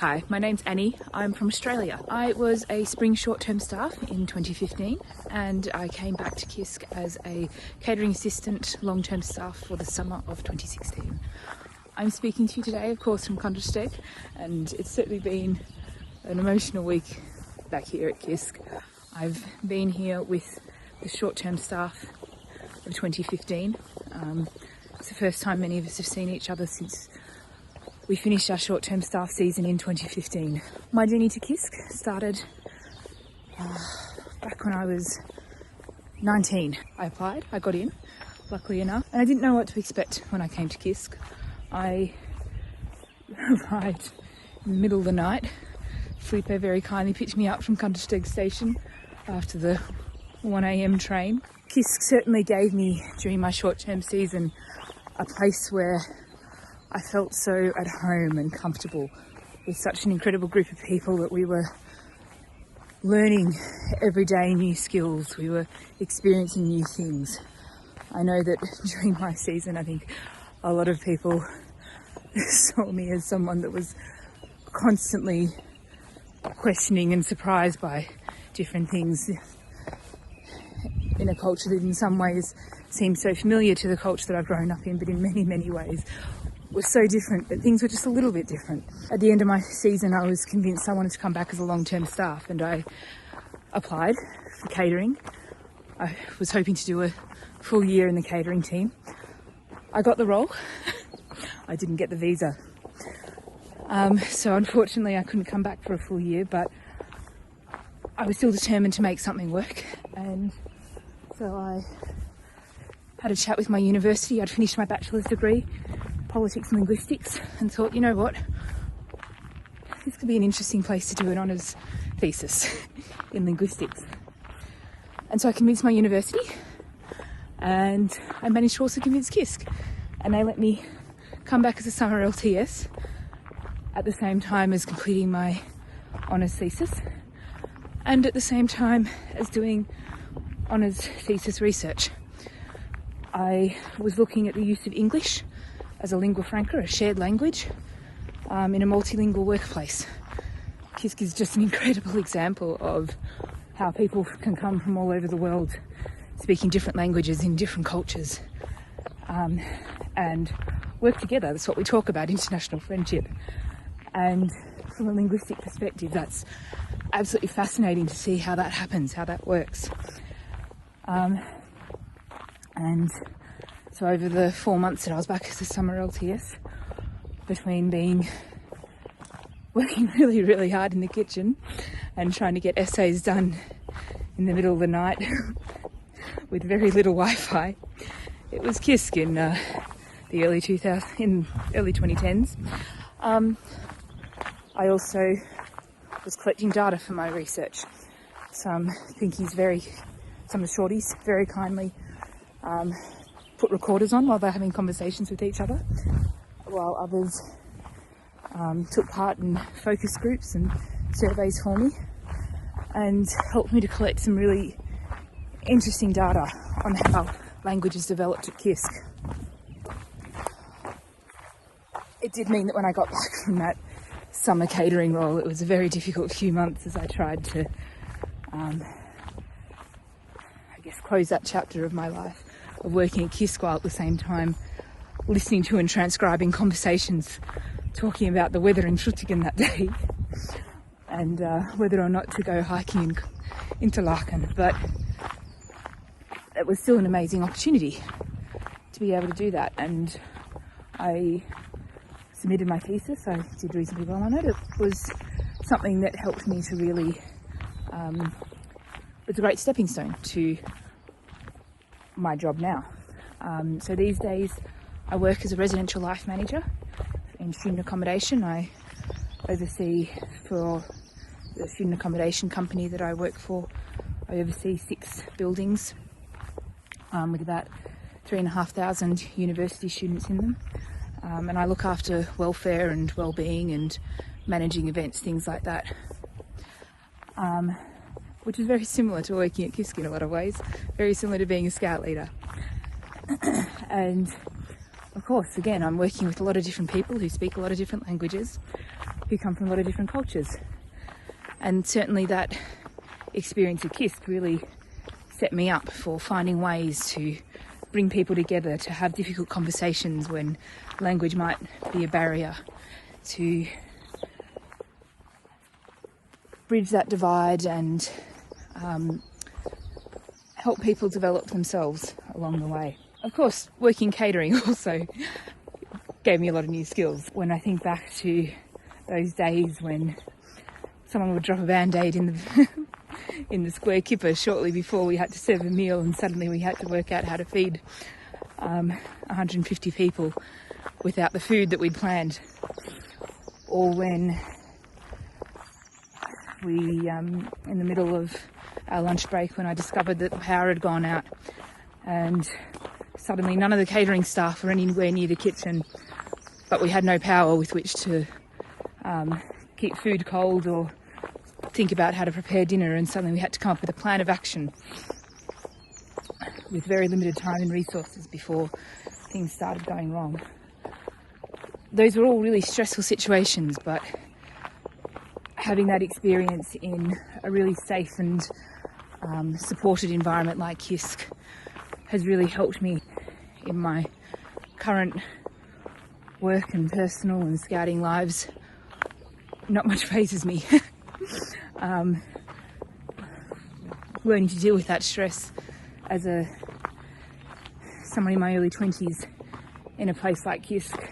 Hi, my name's Annie. I'm from Australia. I was a spring short-term staff in 2015 and I came back to KISC as a catering assistant long-term staff for the summer of 2016. I'm speaking to you today, of course, from Contesteg, and it's certainly been an emotional week back here at KISC. I've been here with the short-term staff of 2015. It's the first time many of us have seen each other since we finished our short-term staff season in 2015. My journey to KISC started back when I was 19. I applied, I got in, luckily enough, and I didn't know what to expect when I came to KISC. I arrived in the middle of the night. Felipe very kindly picked me up from Contesteg station after the 1 a.m. train. KISC certainly gave me, during my short-term season, a place where I felt so at home and comfortable with such an incredible group of people that we were learning everyday new skills. We were experiencing new things. I know that during my season, I think a lot of people saw me as someone that was constantly questioning and surprised by different things in a culture that in some ways seems so familiar to the culture that I've grown up in, but in many, many ways was so different, but things were just a little bit different. At the end of my season, I was convinced I wanted to come back as a long-term staff, and I applied for catering. I was hoping to do a full year in the catering team. I got the role. I didn't get the visa. So unfortunately I couldn't come back for a full year, but I was still determined to make something work, and so I had a chat with my university. I'd finished my bachelor's degree, politics and linguistics, and thought, you know what, this could be an interesting place to do an honours thesis in linguistics. And so I convinced my university, and I managed to also convince KISC, and they let me come back as a summer LTS at the same time as completing my honours thesis and at the same time as doing honours thesis research. I was looking at the use of English as a lingua franca, a shared language, in a multilingual workplace. KISC is just an incredible example of how people can come from all over the world speaking different languages in different cultures and work together. That's what we talk about, international friendship. And from a linguistic perspective, that's absolutely fascinating to see how that happens, how that works. And so over the 4 months that I was back as a summer LTS, between working really, really hard in the kitchen and trying to get essays done in the middle of the night with very little Wi-Fi, it was KISC in the early 2010s. I also was collecting data for my research. Some of the shorties very kindly put recorders on while they're having conversations with each other, while others took part in focus groups and surveys for me and helped me to collect some really interesting data on how languages developed at KISC. It did mean that when I got back from that summer catering role, it was a very difficult few months as I tried to, close that chapter of my life of working at KISC while at the same time listening to and transcribing conversations talking about the weather in Slovakia that day and whether or not to go hiking in Interlaken. But it was still an amazing opportunity to be able to do that, and I submitted my thesis. I did reasonably well on it. It was something that helped me to really, it's a great stepping stone to my job now. So these days I work as a residential life manager in student accommodation. I oversee, for the student accommodation company that I work for, I oversee 6 buildings with about 3,500 university students in them. And I look after welfare and well-being and managing events, things like that, which is very similar to working at KISC in a lot of ways, very similar to being a scout leader. And of course, again, I'm working with a lot of different people who speak a lot of different languages, who come from a lot of different cultures. And certainly that experience at KISC really set me up for finding ways to bring people together, to have difficult conversations when language might be a barrier, to bridge that divide and help people develop themselves along the way. Of course, working catering also gave me a lot of new skills. When I think back to those days when someone would drop a band-aid in the in the square kipper shortly before we had to serve a meal, and suddenly we had to work out how to feed 150 people without the food that we'd planned. Or when we, in the middle of our lunch break, when I discovered that the power had gone out and suddenly none of the catering staff were anywhere near the kitchen, but we had no power with which to keep food cold or think about how to prepare dinner, and suddenly we had to come up with a plan of action with very limited time and resources before things started going wrong. Those were all really stressful situations, but having that experience in a really safe and supported environment like KISC has really helped me in my current work and personal and scouting lives. Not much fazes me. Learning to deal with that stress as someone in my early 20s in a place like KISC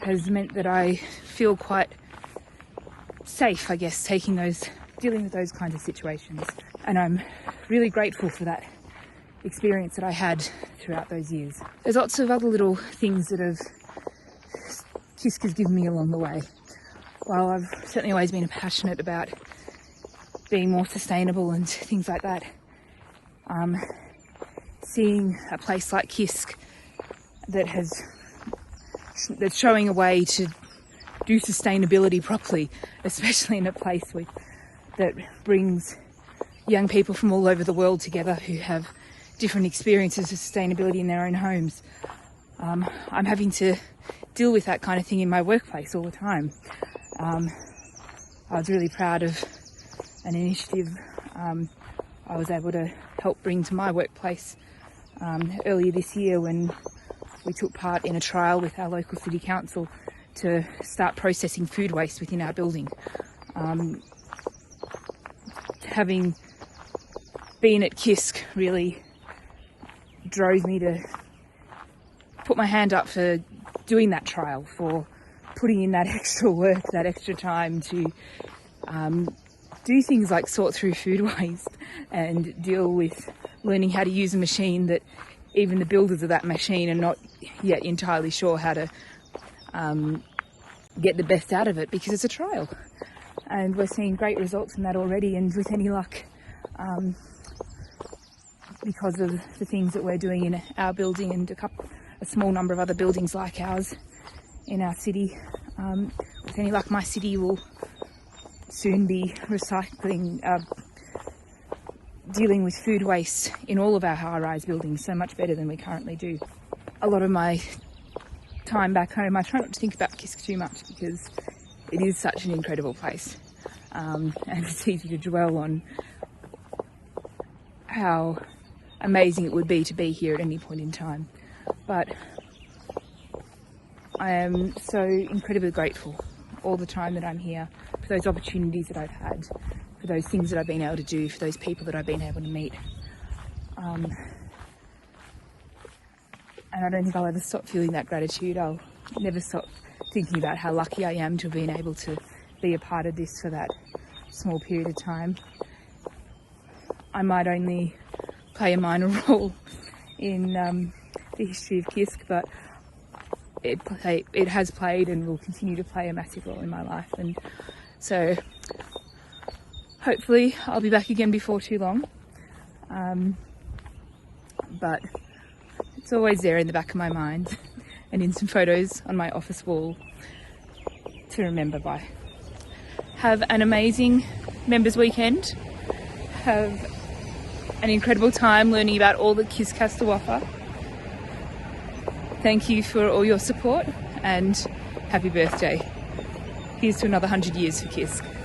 has meant that I feel quite safe, I guess, dealing with those kinds of situations. And I'm really grateful for that experience that I had throughout those years. There's lots of other little things that KISC has given me along the way. While I've certainly always been passionate about being more sustainable and things like that, seeing a place like KISC that's showing a way to do sustainability properly, especially in a place that brings young people from all over the world together who have different experiences of sustainability in their own homes. I'm having to deal with that kind of thing in my workplace all the time. I was really proud of an initiative I was able to help bring to my workplace earlier this year when we took part in a trial with our local city council to start processing food waste within our building. Having been at KISC really drove me to put my hand up for doing that trial, for putting in that extra work, that extra time to do things like sort through food waste and deal with learning how to use a machine that even the builders of that machine are not yet entirely sure how to get the best out of it, because it's a trial. And we're seeing great results from that already, and with any luck, because of the things that we're doing in our building and a small number of other buildings like ours in our city, with any luck my city will soon be recycling, dealing with food waste in all of our high-rise buildings so much better than we currently do. A lot of my time back home, I try not to think about KISC too much because it is such an incredible place, and it's easy to dwell on how amazing it would be to be here at any point in time. But I am so incredibly grateful all the time that I'm here, for those opportunities that I've had, for those things that I've been able to do, for those people that I've been able to meet. And I don't think I'll ever stop feeling that gratitude. I'll never stop thinking about how lucky I am to have been able to be a part of this for that small period of time. I might only play a minor role in the history of KISC, but it has played and will continue to play a massive role in my life. And so hopefully I'll be back again before too long. But it's always there in the back of my mind and in some photos on my office wall to remember by. Have an amazing Members Weekend. Have an incredible time learning about all that KISC has to offer. thank you for all your support and happy birthday. Here's to another 100 years for KISC.